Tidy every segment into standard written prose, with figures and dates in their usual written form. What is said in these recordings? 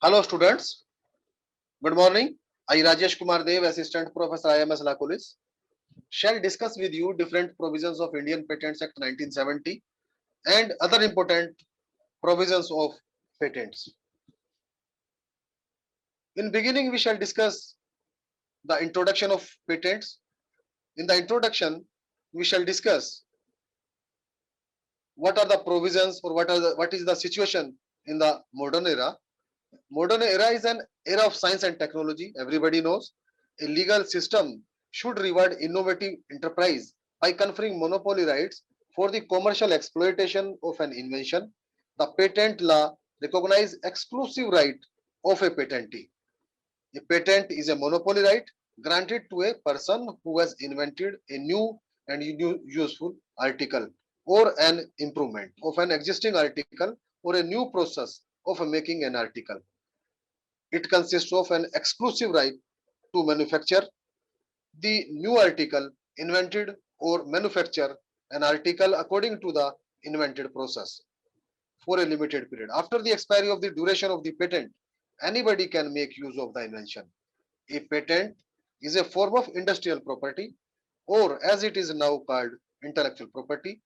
Hello students, good morning. I Rajesh Kumar Dev, Assistant Professor IMS Law College, shall discuss with you different provisions of Indian Patents Act 1970 and other important provisions of patents. In beginning, we shall discuss the introduction of patents. In the introduction, we shall discuss what are the provisions or what is the situation in the modern era. Modern era is an era of science and technology. Everybody knows a legal system should reward innovative enterprise by conferring monopoly rights for the commercial exploitation of an invention. The patent law recognizes exclusive right of a patentee. A patent is a monopoly right granted to a person who has invented a new and useful article or an improvement of an existing article or a new process of making an article. It consists of an exclusive right to manufacture the new article, invented or manufacture an article according to the invented process for a limited period. After the expiry of the duration of the patent, anybody can make use of the invention. A patent is a form of industrial property, or as it is now called, intellectual property.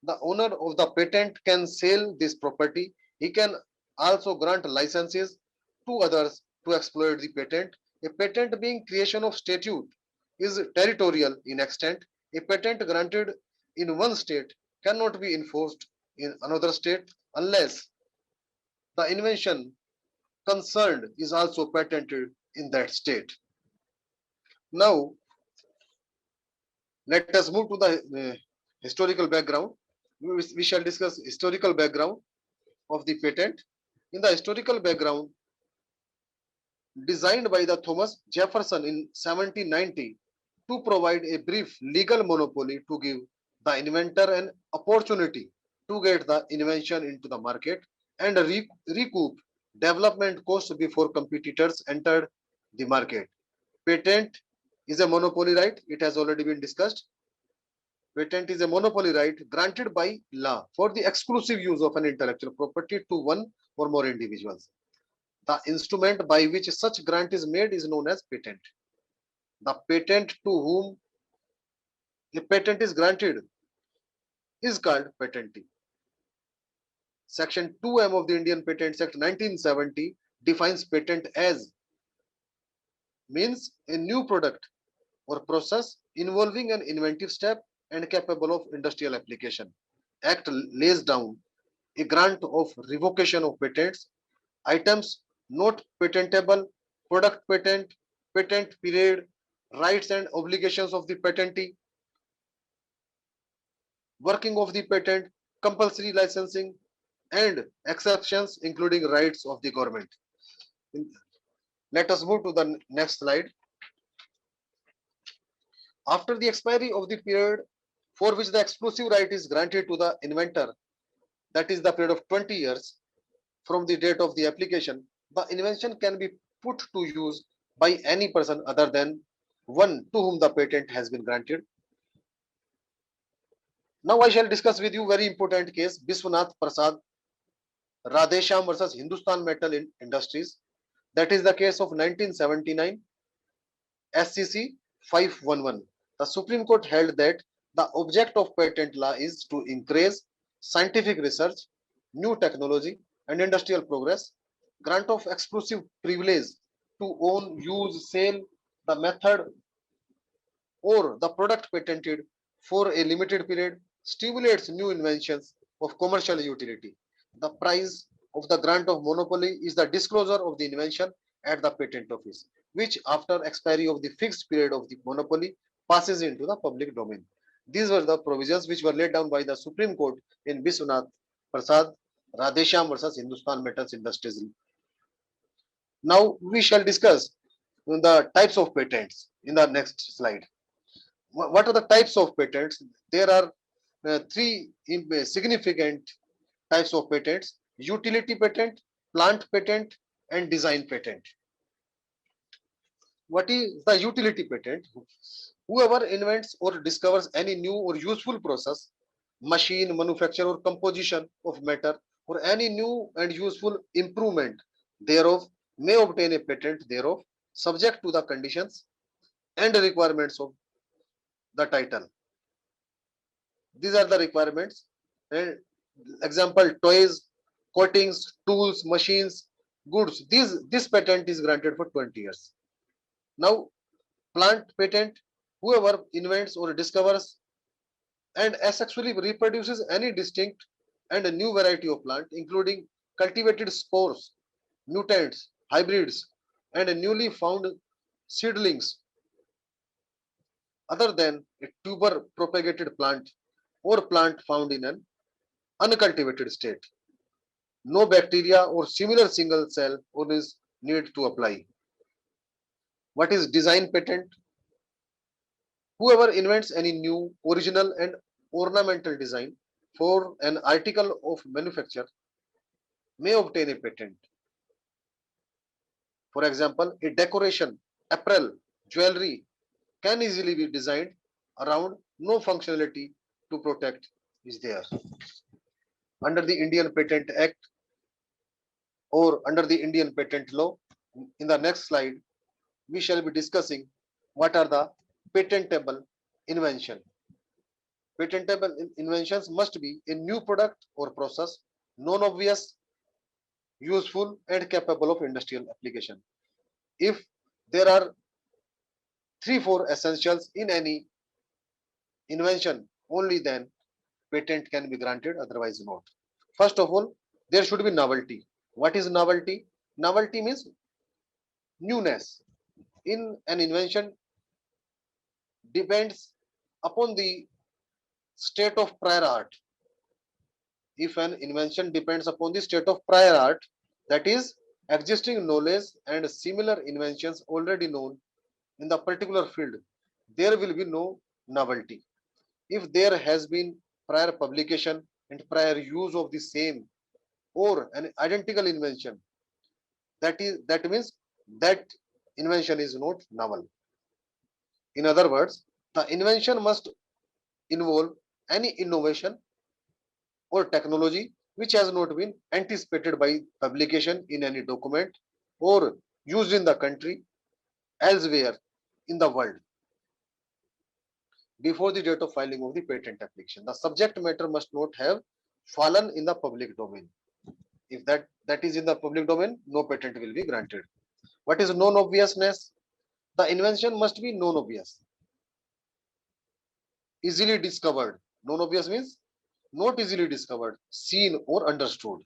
The owner of the patent can sell this property. He can also grant licenses to others to exploit the patent. A patent being creation of statute is territorial in extent. A patent granted in one state cannot be enforced in another state unless the invention concerned is also patented in that state. Now, let us move to the historical background. We shall discuss historical background of the patent. In the historical background, designed by the Thomas Jefferson in 1790 to provide a brief legal monopoly to give the inventor an opportunity to get the invention into the market and recoup development costs before competitors entered the market. Patent is a monopoly right. It has already been discussed. Patent is a monopoly right granted by law for the exclusive use of an intellectual property to one or more individuals. The instrument by which such grant is made is known as patent. The patent to whom a patent is granted is called patentee. Section 2M of the Indian Patents Act 1970 defines patent as means a new product or process involving an inventive step and capable of industrial application. Act lays down a grant of revocation of patents, items not patentable, product patent, patent period, rights and obligations of the patentee, working of the patent, compulsory licensing, and exceptions including rights of the government. Let us move to the next slide. After the expiry of the period for which the exclusive right is granted to the inventor, that is the period of 20 years from the date of the application, the invention can be put to use by any person other than one to whom the patent has been granted. Now I shall discuss with you very important case, Biswanath Prasad Radhesham versus Hindustan Metal Industries. That is the case of 1979 SCC 511. The Supreme Court held that the object of patent law is to increase scientific research, new technology, and industrial progress. Grant of exclusive privilege to own, use, sell the method or the product patented for a limited period stimulates new inventions of commercial utility. The price of the grant of monopoly is the disclosure of the invention at the patent office, which after expiry of the fixed period of the monopoly passes into the public domain. These were the provisions which were laid down by the Supreme Court in Biswanath Prasad Radhesham versus Hindustan Metals Industries. Now we shall discuss the types of patents in the next slide. What are the types of patents? There are three significant types of patents: utility patent, plant patent, and design patent. What is the utility patent? Whoever invents or discovers any new or useful process, machine, manufacture, or composition of matter, or any new and useful improvement thereof, may obtain a patent thereof, subject to the conditions and requirements of the title. These are the requirements. And example, toys, coatings, tools, machines, goods. This patent is granted for 20 years. Now, plant patent, whoever invents or discovers and asexually reproduces any distinct and a new variety of plant, including cultivated spores, mutants, hybrids, and newly found seedlings, other than a tuber propagated plant or plant found in an uncultivated state. No bacteria or similar single cell organisms need to apply. What is design patent? Whoever invents any new, original, and ornamental design for an article of manufacture may obtain a patent. For example, a decoration, apparel, jewelry can easily be designed around no functionality to protect is there. Under the Indian Patent Act or under the Indian patent law, in the next slide, we shall be discussing what are the patentable invention. Patentable inventions must be a new product or process, non-obvious, useful, and capable of industrial application. If there are three, four essentials in any invention, only then patent can be granted, otherwise not. First of all, there should be novelty. What is novelty? Novelty means newness. In an invention depends upon the state of prior art. If an invention depends upon the state of prior art, that is existing knowledge and similar inventions already known in the particular field, there will be no novelty. If there has been prior publication and prior use of the same or an identical invention, that means that invention is not novel. In other words, the invention must involve any innovation or technology which has not been anticipated by publication in any document or used in the country elsewhere in the world before the date of filing of the patent application. The subject matter must not have fallen in the public domain. If that is in the public domain, no patent will be granted. What is non-obviousness? The invention must be non-obvious, easily discovered. Non-obvious means not easily discovered, seen or understood.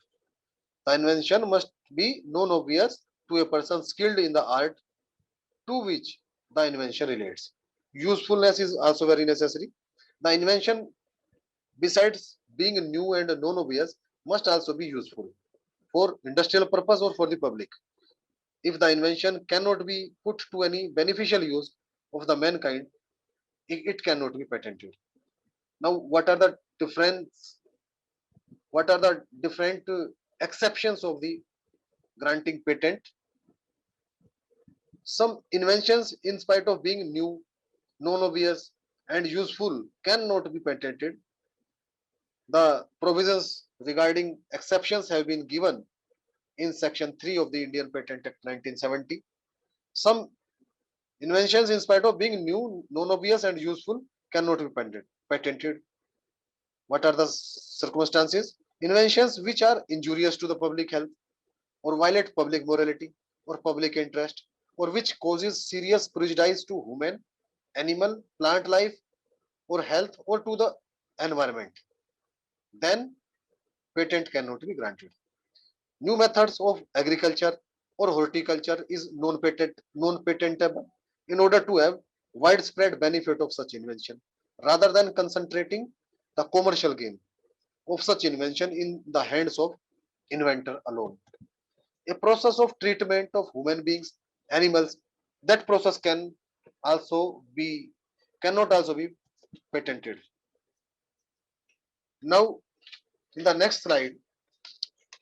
The invention must be non-obvious to a person skilled in the art to which the invention relates. Usefulness is also very necessary. The invention, besides being new and non-obvious, must also be useful for industrial purpose or for the public. If the invention cannot be put to any beneficial use of the mankind, it cannot be patented. Now, what are the different exceptions of the granting patent? Some inventions, in spite of being new, non-obvious, and useful, cannot be patented. The provisions regarding exceptions have been given in Section 3 of the Indian Patent Act 1970. Some inventions, in spite of being new, non-obvious, and useful, cannot be patented. What are the circumstances? Inventions which are injurious to the public health or violate public morality or public interest or which causes serious prejudice to human, animal, plant life or health or to the environment, then patent cannot be granted. New methods of agriculture or horticulture is non-patentable in order to have widespread benefit of such invention rather than concentrating the commercial gain of such invention in the hands of inventor alone. A process of treatment of human beings, animals, that process also be cannot also be patented. Now, in the next slide,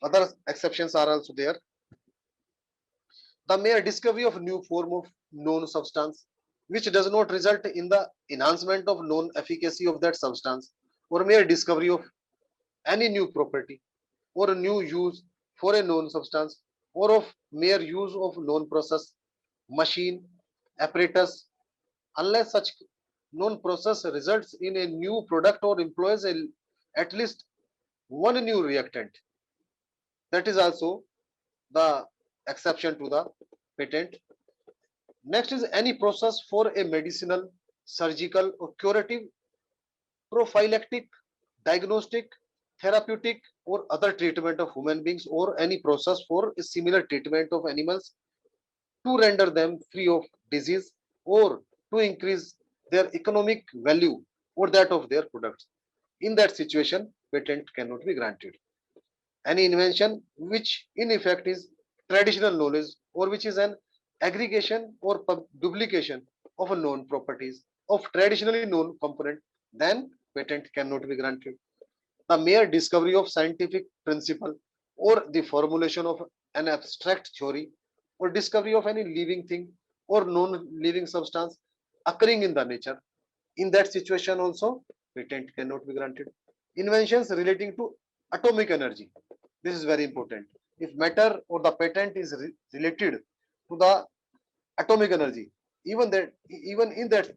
other exceptions are also there. The mere discovery of new form of known substance, which does not result in the enhancement of known efficacy of that substance, or mere discovery of any new property or a new use for a known substance, or of mere use of known process, machine, apparatus, unless such known process results in a new product or employs at least one new reactant. That is also the exception to the patent. Next is any process for a medicinal, surgical, or curative, prophylactic, diagnostic, therapeutic, or other treatment of human beings, or any process for a similar treatment of animals to render them free of disease or to increase their economic value or that of their products. In that situation, patent cannot be granted. Any invention which in effect is traditional knowledge or which is an aggregation or duplication of a known properties of traditionally known component, then patent cannot be granted. The mere discovery of scientific principle or the formulation of an abstract theory or discovery of any living thing or non-living substance occurring in the nature, in that situation also patent cannot be granted. Inventions relating to atomic energy, this is very important. If matter or the patent is related to the atomic energy, even in that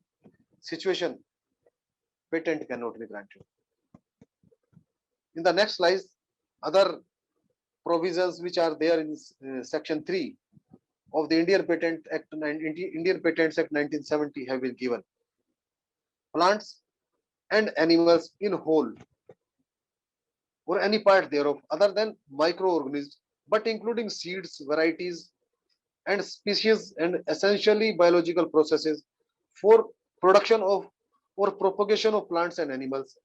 situation patent cannot be granted. In the next slide, other provisions which are there in section 3 of the Indian Patent Act, Indian Patents Act 1970 have been given. Plants and animals in whole or any part thereof other than microorganisms, but including seeds, varieties, and species and essentially biological processes for production of or propagation of plants and animals.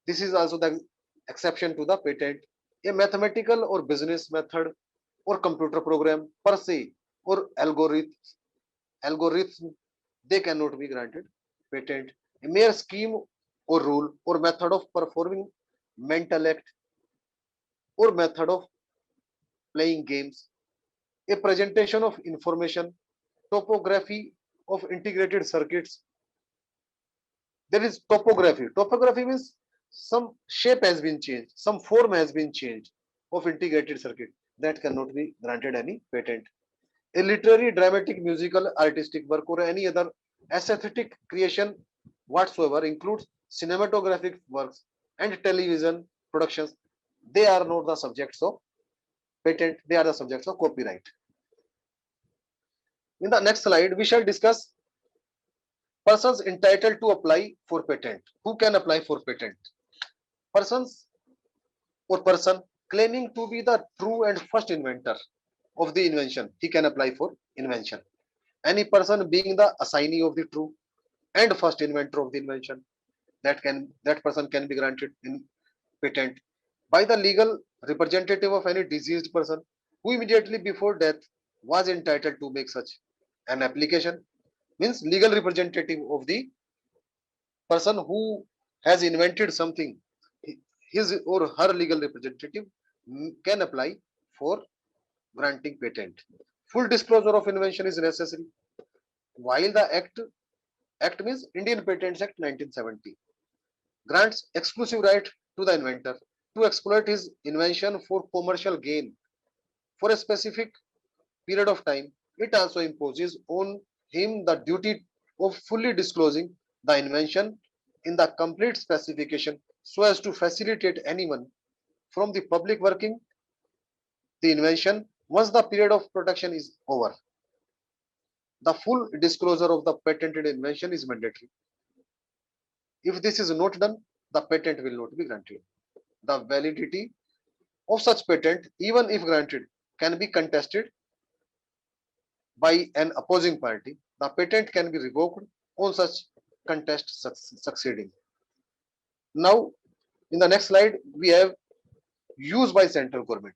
This is also the exception to the patent. A mathematical or business method or computer program per se or algorithm, they cannot be granted patent. A mere scheme or rule or method of performing mental act or method of playing games, a presentation of information, topography of integrated circuits. There is topography. Topography means some shape has been changed, some form has been changed of integrated circuit. That cannot be granted any patent. A literary, dramatic, musical, artistic work or any other aesthetic creation whatsoever includes cinematographic works and television productions. They are not the subjects of patent, they are the subjects of copyright. In the next slide, we shall discuss persons entitled to apply for patent. Who can apply for patent? Persons or person claiming to be the true and first inventor of the invention, he can apply for invention. Any person being the assignee of the true and first inventor of the invention, that person can be granted in patent by the legal representative of any deceased person who immediately before death was entitled to make such an application. Means legal representative of the person who has invented something, his or her legal representative can apply for granting patent. Full disclosure of invention is necessary. While the act means Indian Patents Act 1970 grants exclusive right to the inventor to exploit his invention for commercial gain for a specific period of time. It also imposes on him the duty of fully disclosing the invention in the complete specification so as to facilitate anyone from the public working the invention once the period of protection is over. The full disclosure of the patented invention is mandatory. If this is not done, the patent will not be granted. The validity of such patent, even if granted, can be contested by an opposing party. The patent can be revoked on such contest succeeding. Now, in the next slide, we have use by central government.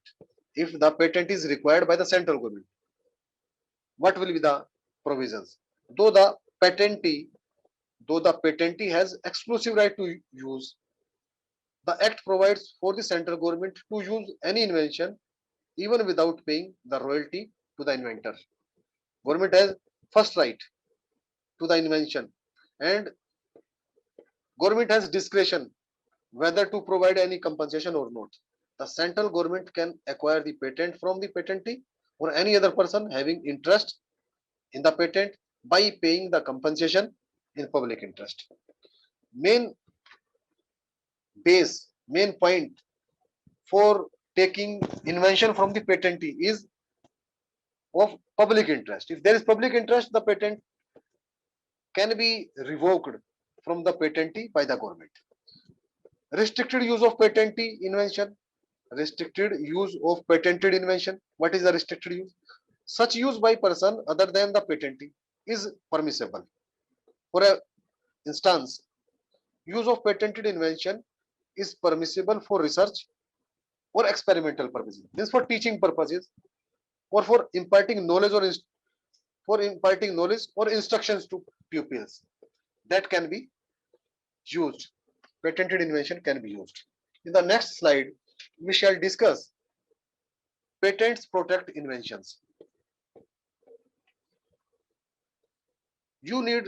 If the patent is required by the central government, what will be the provisions? Though the patentee, though the patentee has exclusive right to use, the act provides for the central government to use any invention even without paying the royalty to the inventor. Government has first right to the invention and government has discretion whether to provide any compensation or not. The central government can acquire the patent from the patentee or any other person having interest in the patent by paying the compensation in public interest. Main main point for taking invention from the patentee is of public interest. If there is public interest, the patent can be revoked from the patentee by the government. Restricted use of patentee invention. Restricted use of patented invention. What is the restricted use? Such use by person other than the patentee is permissible. For instance, use of patented invention is permissible for research or experimental purposes. Means for teaching purposes or for imparting knowledge or instructions to pupils. That can be used. Patented invention can be used. In the next slide, we shall discuss patents protect inventions. You need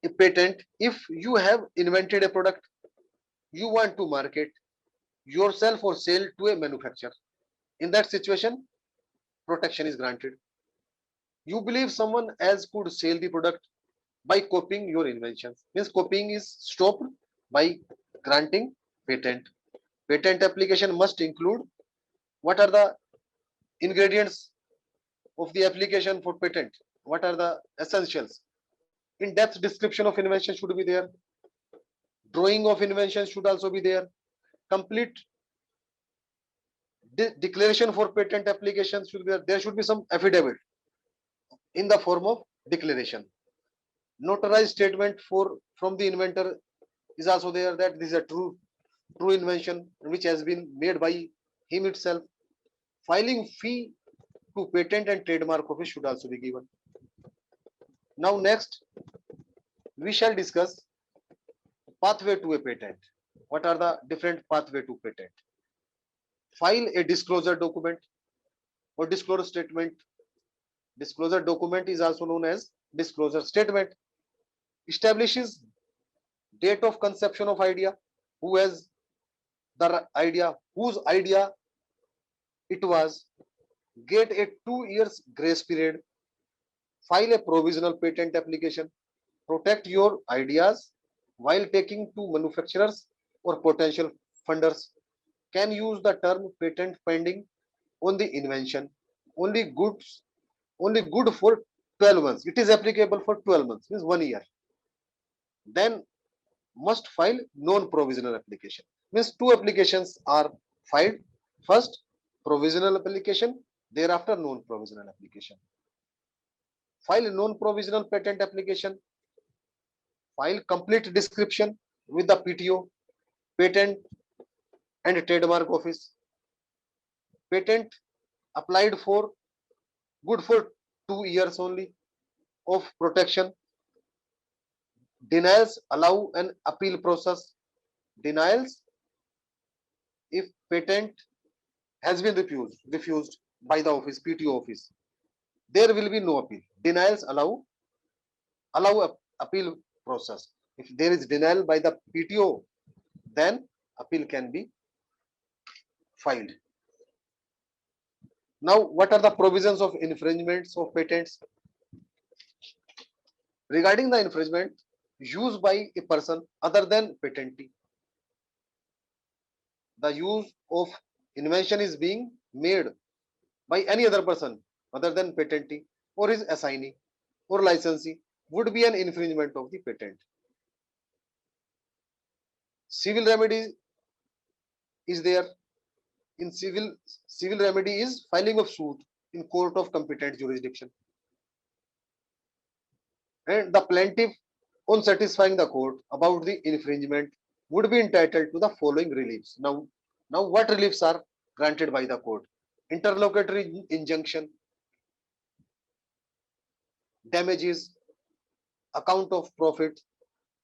a patent if you have invented a product you want to market yourself or sell to a manufacturer. In that situation, protection is granted. You believe someone else could sell the product by copying your inventions. Means copying is stopped by granting patent. Patent application must include what are the ingredients of the application for patent, what are the essentials. In-depth description of invention should be there. Drawing of invention should also be there. Complete declaration for patent application should be there. There should be some affidavit in the form of declaration. Notarized statement from the inventor is also there that this is a true invention which has been made by him itself. Filing fee to patent and trademark office should also be given. Now next, we shall discuss pathway to a patent. What are the different pathway to patent? File a disclosure document or disclosure statement. Disclosure document is also known as disclosure statement. Establishes date of conception of idea, who has the idea, whose idea it was. Get a 2 years grace period. File a provisional patent application. Protect your ideas while taking to manufacturers or potential funders. Can use the term patent pending on the invention. Only goods, only good for 12 months. It is applicable for 12 months, means 1 year. Then must file non-provisional application. Means two applications are filed. First, provisional application, thereafter non-provisional application. File non-provisional patent application. File complete description with the PTO, patent and trademark office. Patent applied for good for 2 years only of protection. Denials allow an appeal process. Denials, if patent has been refused by the office, PTO office, there will be no appeal. Denials allow appeal process. If there is denial by the PTO, then appeal can be filed. Now, what are the provisions of infringements of patents? Regarding the infringement used by a person other than patentee, the use of invention is being made by any other person other than patentee or his assignee or licensee would be an infringement of the patent. Civil remedy is there. In civil remedy is filing of suit in court of competent jurisdiction. And the plaintiff, on satisfying the court about the infringement, would be entitled to the following reliefs. Now what reliefs are granted by the court? Interlocutory injunction, damages, account of profit.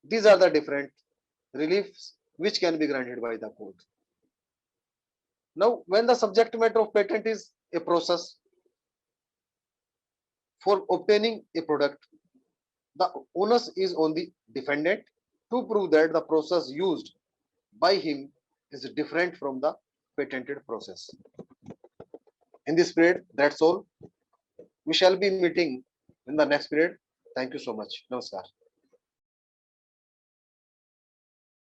These are the different reliefs which can be granted by the court. Now, when the subject matter of patent is a process for obtaining a product, the onus is on the defendant to prove that the process used by him is different from the patented process. In this period, that's all. We shall be meeting in the next period. Thank you so much. Namaskar.